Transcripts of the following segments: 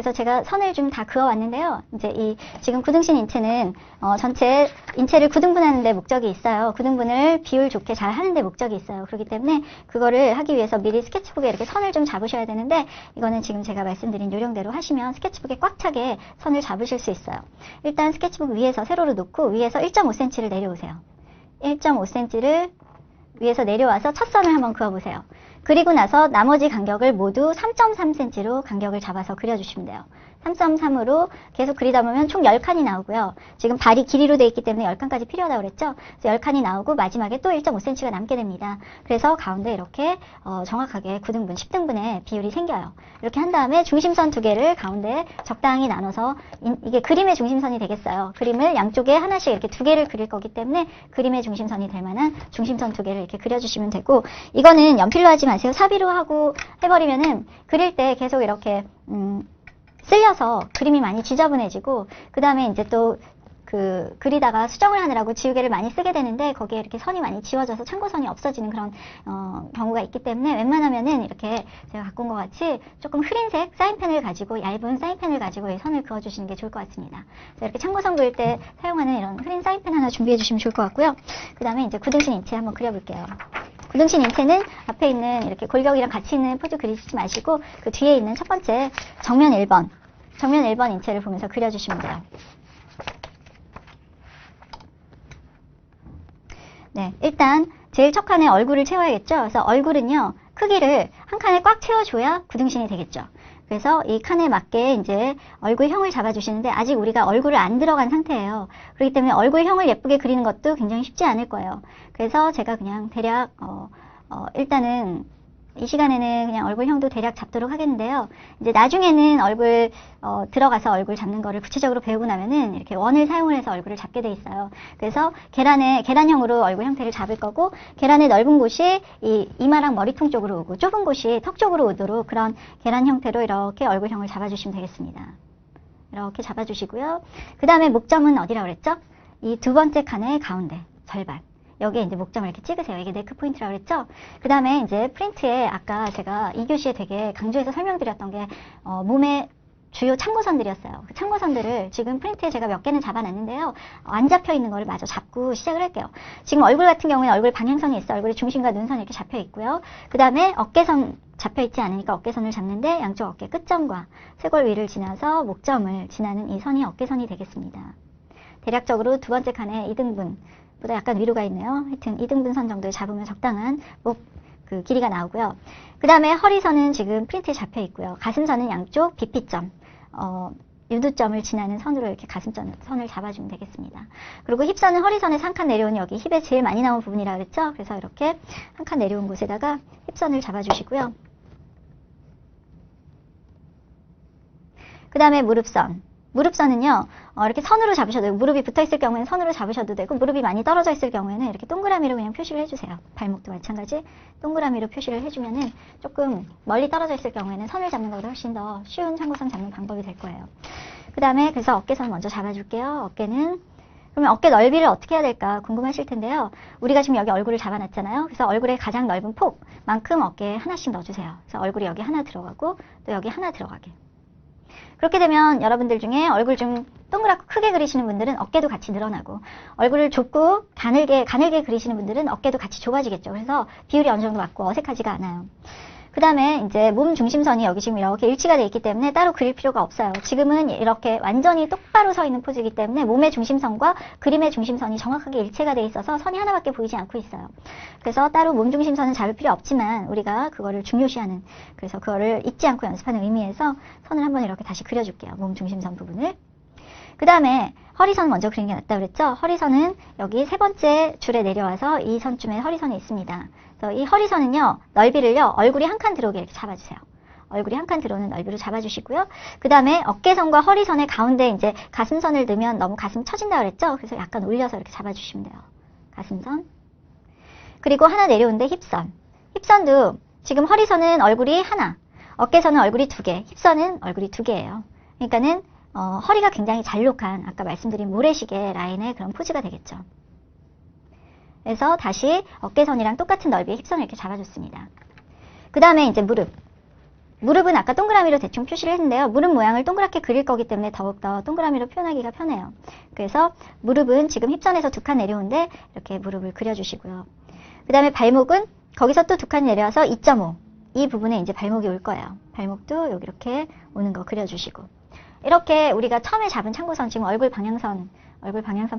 그래서 제가 선을 좀 다 그어왔는데요. 이제 이 지금 구등신 인체는 전체 인체를 구등분하는 데 목적이 있어요. 구등분을 비율 좋게 잘 하는 데 목적이 있어요. 그렇기 때문에 그거를 하기 위해서 미리 스케치북에 이렇게 선을 좀 잡으셔야 되는데, 이거는 지금 제가 말씀드린 요령대로 하시면 스케치북에 꽉 차게 선을 잡으실 수 있어요. 일단 스케치북 위에서 세로로 놓고 위에서 1.5cm를 내려오세요. 1.5cm를 위에서 내려와서 첫 선을 한번 그어보세요. 그리고 나서 나머지 간격을 모두 3.3cm로 간격을 잡아서 그려주시면 돼요. 3.3으로 계속 그리다 보면 총 10칸이 나오고요. 지금 발이 길이로 되어 있기 때문에 10칸까지 필요하다고 그랬죠. 그래서 10칸이 나오고 마지막에 또 1.5cm가 남게 됩니다. 그래서 가운데 이렇게 정확하게 9등분, 10등분의 비율이 생겨요. 이렇게 한 다음에 중심선 두 개를 가운데 적당히 나눠서 이게 그림의 중심선이 되겠어요. 그림을 양쪽에 하나씩 이렇게 두 개를 그릴 거기 때문에 그림의 중심선이 될 만한 중심선 두 개를 이렇게 그려주시면 되고, 이거는 연필로 하지 마세요. 사비로 하고 해버리면은 그릴 때 계속 이렇게 쓸려서 그림이 많이 지저분해지고, 그 다음에 이제 또 그리다가 수정을 하느라고 지우개를 많이 쓰게 되는데 거기에 이렇게 선이 많이 지워져서 참고선이 없어지는 그런 경우가 있기 때문에 웬만하면은 이렇게 제가 갖고 온 것 같이 조금 흐린색 사인펜을 가지고, 얇은 사인펜을 가지고 이 선을 그어주시는 게 좋을 것 같습니다. 이렇게 참고선 그릴 때 사용하는 이런 흐린 사인펜 하나 준비해 주시면 좋을 것 같고요. 그 다음에 이제 구등신 인체 한번 그려볼게요. 구등신 인체는 앞에 있는 이렇게 골격이랑 같이 있는 포즈 그리시지 마시고 그 뒤에 있는 첫 번째 정면 1번 인체를 보면서 그려주시면 돼요. 네, 일단 제일 첫 칸에 얼굴을 채워야겠죠. 그래서 얼굴은요, 크기를 한 칸에 꽉 채워줘야 구등신이 되겠죠. 그래서 이 칸에 맞게 이제 얼굴형을 잡아주시는데 아직 우리가 얼굴을 안 들어간 상태예요. 그렇기 때문에 얼굴형을 예쁘게 그리는 것도 굉장히 쉽지 않을 거예요. 그래서 제가 그냥 대략 일단은 이 시간에는 그냥 얼굴형도 대략 잡도록 하겠는데요. 이제 나중에는 얼굴 들어가서 얼굴 잡는 거를 구체적으로 배우고 나면은 이렇게 원을 사용을 해서 얼굴을 잡게 돼 있어요. 그래서 계란형으로 얼굴 형태를 잡을 거고, 계란의 넓은 곳이 이 이마랑 머리통 쪽으로 오고 좁은 곳이 턱 쪽으로 오도록 그런 계란 형태로 이렇게 얼굴형을 잡아주시면 되겠습니다. 이렇게 잡아주시고요. 그 다음에 목점은 어디라고 그랬죠? 이 두 번째 칸의 가운데 절반. 여기에 이제 목점을 이렇게 찍으세요. 이게 네크 포인트라고 그랬죠? 그 다음에 이제 프린트에 아까 제가 2교시에 되게 강조해서 설명드렸던 게 몸의 주요 참고선들이었어요. 그 참고선들을 지금 프린트에 제가 몇 개는 잡아놨는데요. 안 잡혀 있는 거를 마저 잡고 시작을 할게요. 지금 얼굴 같은 경우에는 얼굴 방향선이 있어요. 얼굴의 중심과 눈선이 이렇게 잡혀 있고요. 그 다음에 어깨선 잡혀 있지 않으니까 어깨선을 잡는데 양쪽 어깨 끝점과 쇄골 위를 지나서 목점을 지나는 이 선이 어깨선이 되겠습니다. 대략적으로 두 번째 칸에 2등분 보다 약간 위로 가 있네요. 하여튼 2등분 선 정도를 잡으면 적당한 목 길이가 나오고요. 그 다음에 허리선은 지금 프린트에 잡혀 있고요. 가슴선은 양쪽 비피점, 유두점을 지나는 선으로 이렇게 가슴선을 잡아주면 되겠습니다. 그리고 힙선은 허리선에서 한 칸 내려온 여기 힙에 제일 많이 나온 부분이라 그랬죠? 그래서 이렇게 한 칸 내려온 곳에다가 힙선을 잡아주시고요. 그 다음에 무릎선은요, 이렇게 선으로 잡으셔도 되고, 무릎이 붙어 있을 경우에는 선으로 잡으셔도 되고, 무릎이 많이 떨어져 있을 경우에는 이렇게 동그라미로 그냥 표시를 해주세요. 발목도 마찬가지 동그라미로 표시를 해주면은 조금 멀리 떨어져 있을 경우에는 선을 잡는 것보다 훨씬 더 쉬운 참고선 잡는 방법이 될 거예요. 그 다음에 그래서 어깨선 먼저 잡아줄게요. 그러면 어깨 넓이를 어떻게 해야 될까 궁금하실 텐데요. 우리가 지금 여기 얼굴을 잡아놨잖아요. 그래서 얼굴의 가장 넓은 폭만큼 어깨에 하나씩 넣어주세요. 그래서 얼굴이 여기 하나 들어가고 또 여기 하나 들어가게. 그렇게 되면 여러분들 중에 얼굴 좀 동그랗고 크게 그리시는 분들은 어깨도 같이 늘어나고, 얼굴을 좁고 가늘게 그리시는 분들은 어깨도 같이 좁아지겠죠. 그래서 비율이 어느 정도 맞고 어색하지가 않아요. 그 다음에 이제 몸 중심선이 여기 지금 이렇게 일치가 되어 있기 때문에 따로 그릴 필요가 없어요. 지금은 이렇게 완전히 똑바로 서 있는 포즈이기 때문에 몸의 중심선과 그림의 중심선이 정확하게 일체가 되어 있어서 선이 하나밖에 보이지 않고 있어요. 그래서 따로 몸 중심선은 잡을 필요 없지만 우리가 그거를 중요시하는, 그래서 그거를 잊지 않고 연습하는 의미에서 선을 한번 이렇게 다시 그려줄게요. 몸 중심선 부분을. 그 다음에 허리선 먼저 그리는 게 낫다고 그랬죠? 허리선은 여기 세 번째 줄에 내려와서 이 선쯤에 허리선이 있습니다. 그래서 이 허리선은요, 넓이를요, 얼굴이 한 칸 들어오게 이렇게 잡아주세요. 얼굴이 한 칸 들어오는 넓이로 잡아주시고요. 그 다음에 어깨선과 허리선의 가운데 이제 가슴선을 넣으면 너무 가슴 처진다고 그랬죠? 그래서 약간 올려서 이렇게 잡아주시면 돼요. 가슴선. 그리고 하나 내려오는데 힙선. 힙선도 지금 허리선은 얼굴이 하나, 어깨선은 얼굴이 두 개, 힙선은 얼굴이 두 개예요. 그러니까는 허리가 굉장히 잘록한 아까 말씀드린 모래시계 라인의 그런 포즈가 되겠죠. 그래서 다시 어깨선이랑 똑같은 넓이의 힙선을 이렇게 잡아줬습니다. 그 다음에 이제 무릎 무릎은 아까 동그라미로 대충 표시를 했는데요. 무릎 모양을 동그랗게 그릴 거기 때문에 더욱더 동그라미로 표현하기가 편해요. 그래서 무릎은 지금 힙선에서 2칸 내려오는데 이렇게 무릎을 그려주시고요. 그 다음에 발목은 거기서 또 2칸 내려와서 2.5 이 부분에 이제 발목이 올 거예요. 발목도 여기 이렇게 오는 거 그려주시고, 이렇게 우리가 처음에 잡은 참고선, 지금 얼굴 방향선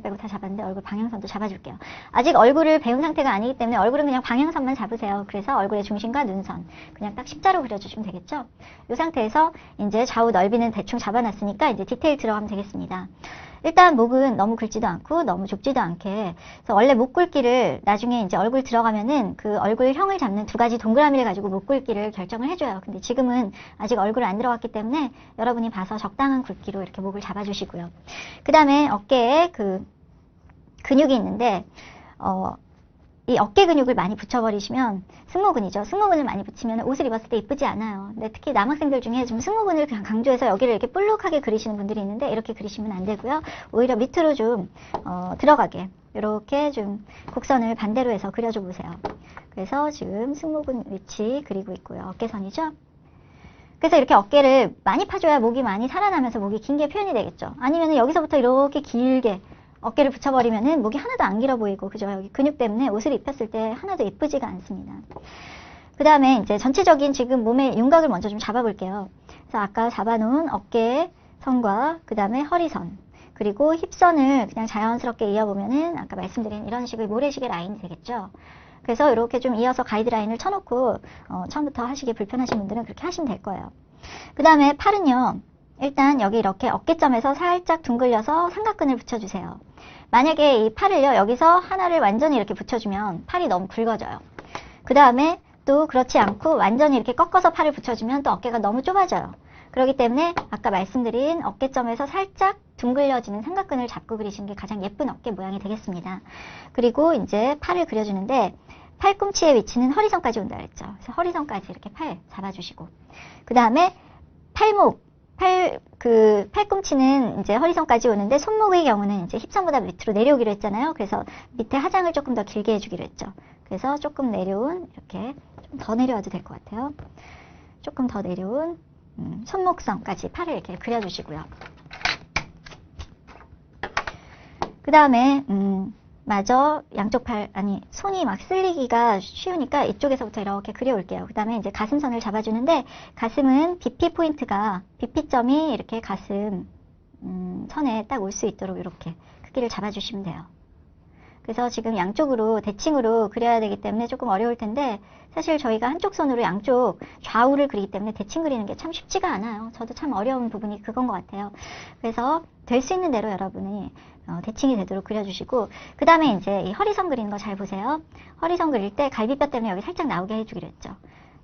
빼고 다 잡았는데 얼굴 방향선도 잡아줄게요. 아직 얼굴을 배운 상태가 아니기 때문에 얼굴은 그냥 방향선만 잡으세요. 그래서 얼굴의 중심과 눈선 그냥 딱 십자로 그려주시면 되겠죠. 이 상태에서 이제 좌우 넓이는 대충 잡아놨으니까 이제 디테일 들어가면 되겠습니다. 일단 목은 너무 굵지도 않고 너무 좁지도 않게, 그래서 원래 목 굵기를 나중에 이제 얼굴 들어가면은 그 얼굴형을 잡는 2가지 동그라미를 가지고 목 굵기를 결정을 해줘요. 근데 지금은 아직 얼굴 안 들어갔기 때문에 여러분이 봐서 적당한 굵기로 이렇게 목을 잡아주시고요. 그 다음에 어깨에 그 근육이 있는데 이 어깨 근육을 많이 붙여버리시면 승모근이죠. 승모근을 많이 붙이면 옷을 입었을 때 이쁘지 않아요. 근데 특히 남학생들 중에 좀 승모근을 그냥 강조해서 여기를 이렇게 볼록하게 그리시는 분들이 있는데 이렇게 그리시면 안 되고요. 오히려 밑으로 좀 들어가게 이렇게 좀 곡선을 반대로 해서 그려줘 보세요. 그래서 지금 승모근 위치 그리고 있고요. 어깨선이죠. 그래서 이렇게 어깨를 많이 파줘야 목이 많이 살아나면서 목이 긴 게 표현이 되겠죠. 아니면 여기서부터 이렇게 길게 어깨를 붙여버리면은 목이 하나도 안 길어 보이고, 그죠? 여기 근육 때문에 옷을 입혔을 때 하나도 예쁘지가 않습니다. 그 다음에 이제 전체적인 지금 몸의 윤곽을 먼저 좀 잡아볼게요. 그래서 아까 잡아놓은 어깨 선과 그 다음에 허리선, 그리고 힙선을 그냥 자연스럽게 이어보면은 아까 말씀드린 이런 식의 모래시계 라인이 되겠죠. 그래서 이렇게 좀 이어서 가이드라인을 쳐놓고 처음부터 하시기 불편하신 분들은 그렇게 하시면 될 거예요. 그 다음에 팔은요. 일단 여기 이렇게 어깨점에서 살짝 둥글려서 삼각근을 붙여주세요. 만약에 이 팔을요, 여기서 하나를 완전히 이렇게 붙여주면 팔이 너무 굵어져요. 그 다음에 또 그렇지 않고 완전히 이렇게 꺾어서 팔을 붙여주면 또 어깨가 너무 좁아져요. 그렇기 때문에 아까 말씀드린 어깨점에서 살짝 둥글려지는 삼각근을 잡고 그리시는 게 가장 예쁜 어깨 모양이 되겠습니다. 그리고 이제 팔을 그려주는데 팔꿈치의 위치는 허리선까지 온다 그랬죠. 그래서 허리선까지 이렇게 팔 잡아주시고, 그 다음에 팔꿈치는 이제 허리선까지 오는데 손목의 경우는 이제 힙선보다 밑으로 내려오기로 했잖아요. 그래서 밑에 하장을 조금 더 길게 해주기로 했죠. 그래서 조금 내려온, 이렇게 좀 더 내려와도 될 것 같아요. 조금 더 내려온 손목선까지 팔을 이렇게 그려주시고요. 그 다음에 마저 양쪽 팔, 손이 막 쓸리기가 쉬우니까 이쪽에서부터 이렇게 그려올게요. 그 다음에 이제 가슴선을 잡아주는데, 가슴은 BP 포인트가, BP점이 이렇게 가슴 선에 딱 올 수 있도록 이렇게 크기를 잡아주시면 돼요. 그래서 지금 양쪽으로 대칭으로 그려야 되기 때문에 조금 어려울 텐데, 사실 저희가 한쪽 손으로 양쪽 좌우를 그리기 때문에 대칭 그리는 게 참 쉽지가 않아요. 저도 참 어려운 부분이 그건 것 같아요. 그래서 될 수 있는 대로 여러분이 대칭이 되도록 그려주시고, 그 다음에 이제 이 허리선 그리는 거 잘 보세요. 허리선 그릴 때 갈비뼈 때문에 여기 살짝 나오게 해주기로 했죠.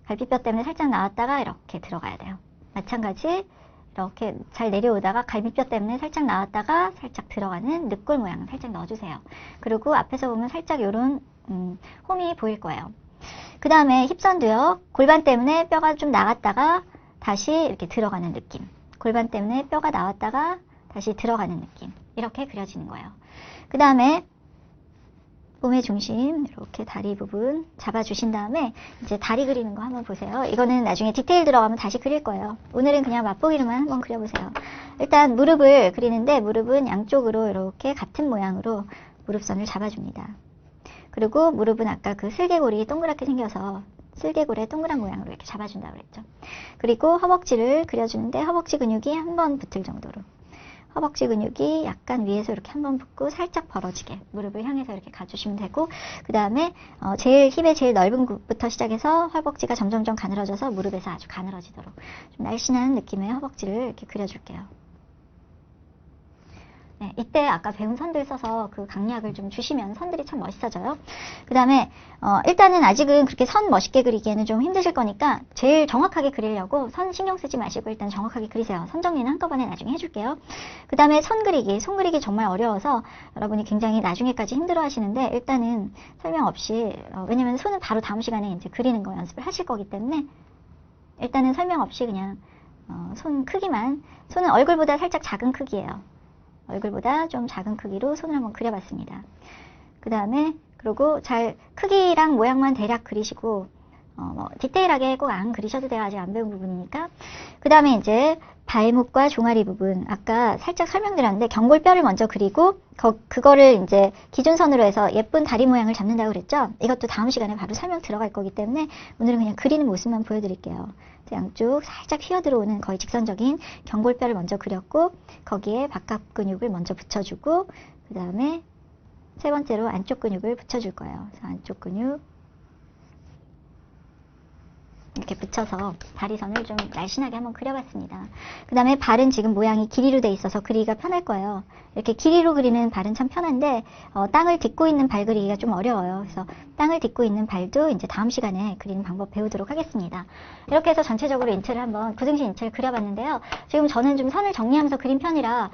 갈비뼈 때문에 살짝 나왔다가 이렇게 들어가야 돼요. 마찬가지 이렇게 잘 내려오다가 갈비뼈 때문에 살짝 나왔다가 살짝 들어가는 늑골 모양을 살짝 넣어주세요. 그리고 앞에서 보면 살짝 요런 홈이 보일 거예요. 그 다음에 힙선도요. 골반 때문에 뼈가 좀 나갔다가 다시 이렇게 들어가는 느낌, 골반 때문에 뼈가 나왔다가 다시 들어가는 느낌, 이렇게 그려지는 거예요. 그 다음에 몸의 중심 이렇게 다리 부분 잡아주신 다음에 이제 다리 그리는 거 한번 보세요. 이거는 나중에 디테일 들어가면 다시 그릴 거예요. 오늘은 그냥 맛보기로만 한번 그려보세요. 일단 무릎을 그리는데, 무릎은 양쪽으로 이렇게 같은 모양으로 무릎선을 잡아줍니다. 그리고 무릎은 아까 그 슬개골이 동그랗게 생겨서 슬개골의 동그란 모양으로 이렇게 잡아준다고 그랬죠. 그리고 허벅지를 그려주는데, 허벅지 근육이 한 번 붙을 정도로, 허벅지 근육이 약간 위에서 이렇게 한번 붙고 살짝 벌어지게 무릎을 향해서 이렇게 가주시면 되고, 그 다음에 힙의 제일 넓은 곳부터 시작해서 허벅지가 점점점 가늘어져서 무릎에서 아주 가늘어지도록 좀 날씬한 느낌의 허벅지를 이렇게 그려줄게요. 네, 이때 아까 배운 선들 써서 그 강약을 좀 주시면 선들이 참 멋있어져요. 그 다음에 일단은 아직은 그렇게 선 멋있게 그리기에는 좀 힘드실 거니까 제일 정확하게 그리려고 선 신경 쓰지 마시고 일단 정확하게 그리세요. 선 정리는 한꺼번에 나중에 해줄게요. 그 다음에 선 그리기, 손 그리기 정말 어려워서 여러분이 굉장히 나중에까지 힘들어 하시는데, 일단은 설명 없이 왜냐면 손은 바로 다음 시간에 이제 그리는 거 연습을 하실 거기 때문에 일단은 설명 없이 그냥 손 크기만, 손은 얼굴보다 살짝 작은 크기예요. 얼굴보다 좀 작은 크기로 손을 한번 그려봤습니다. 그 다음에 그리고 잘 크기랑 모양만 대략 그리시고 뭐 디테일하게 꼭 안 그리셔도 돼요. 아직 안 배운 부분이니까. 그 다음에 이제 발목과 종아리 부분, 아까 살짝 설명드렸는데 경골뼈를 먼저 그리고 그거를 이제 기준선으로 해서 예쁜 다리 모양을 잡는다고 그랬죠. 이것도 다음 시간에 바로 설명 들어갈 거기 때문에 오늘은 그냥 그리는 모습만 보여드릴게요. 양쪽 살짝 휘어 들어오는 거의 직선적인 경골뼈를 먼저 그렸고 거기에 바깥 근육을 먼저 붙여주고 그 다음에 세 번째로 안쪽 근육을 붙여줄 거예요. 그래서 안쪽 근육 이렇게 붙여서 다리선을 좀 날씬하게 한번 그려봤습니다. 그 다음에 발은 지금 모양이 길이로 돼 있어서 그리기가 편할 거예요. 이렇게 길이로 그리는 발은 참 편한데 땅을 딛고 있는 발 그리기가 좀 어려워요. 그래서 땅을 딛고 있는 발도 이제 다음 시간에 그리는 방법 배우도록 하겠습니다. 이렇게 해서 전체적으로 인체를 한번 구등신 인체를 그려봤는데요. 지금 저는 좀 선을 정리하면서 그린 편이라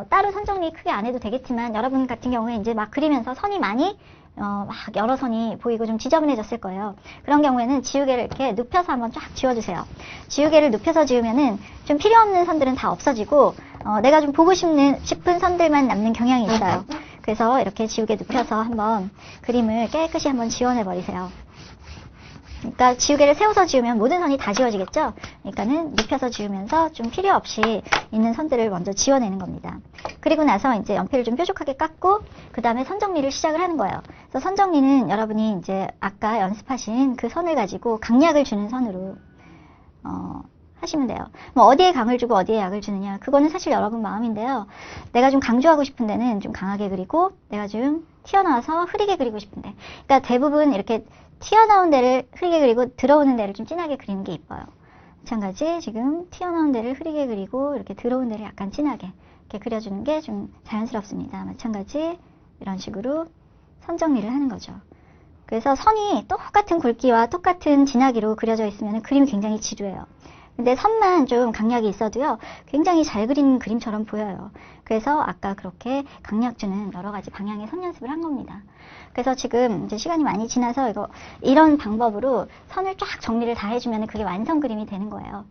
따로 선 정리 크게 안 해도 되겠지만 여러분 같은 경우에 이제 막 그리면서 선이 많이 막 여러 선이 보이고 좀 지저분해졌을 거예요. 그런 경우에는 지우개를 이렇게 눕혀서 한번 쫙 지워주세요. 지우개를 눕혀서 지우면은 좀 필요 없는 선들은 다 없어지고 내가 좀 보고 싶은 선들만 남는 경향이 있어요. 그래서 이렇게 지우개 눕혀서 한번 그림을 깨끗이 한번 지워내 버리세요. 그러니까 지우개를 세워서 지우면 모든 선이 다 지워지겠죠? 그러니까는 눕혀서 지우면서 좀 필요 없이 있는 선들을 먼저 지워내는 겁니다. 그리고 나서 이제 연필을 좀 뾰족하게 깎고 그 다음에 선 정리를 시작을 하는 거예요. 그래서 선 정리는 여러분이 이제 아까 연습하신 그 선을 가지고 강약을 주는 선으로 하시면 돼요. 뭐 어디에 강을 주고 어디에 약을 주느냐 그거는 사실 여러분 마음인데요. 내가 좀 강조하고 싶은 데는 좀 강하게 그리고 내가 좀 튀어나와서 흐리게 그리고 싶은데 그러니까 대부분 이렇게 튀어나온 데를 흐리게 그리고 들어오는 데를 좀 진하게 그리는 게 이뻐요. 마찬가지 지금 튀어나온 데를 흐리게 그리고 이렇게 들어온 데를 약간 진하게 이렇게 그려주는 게 좀 자연스럽습니다. 마찬가지 이런 식으로 선 정리를 하는 거죠. 그래서 선이 똑같은 굵기와 똑같은 진하기로 그려져 있으면 그림이 굉장히 지루해요. 근데 선만 좀 강약이 있어도요 굉장히 잘 그리는 그림처럼 보여요. 그래서 아까 그렇게 강약 주는 여러 가지 방향의 선 연습을 한 겁니다. 그래서 지금 이제 시간이 많이 지나서 이런 방법으로 선을 쫙 정리를 다 해주면 그게 완성 그림이 되는 거예요.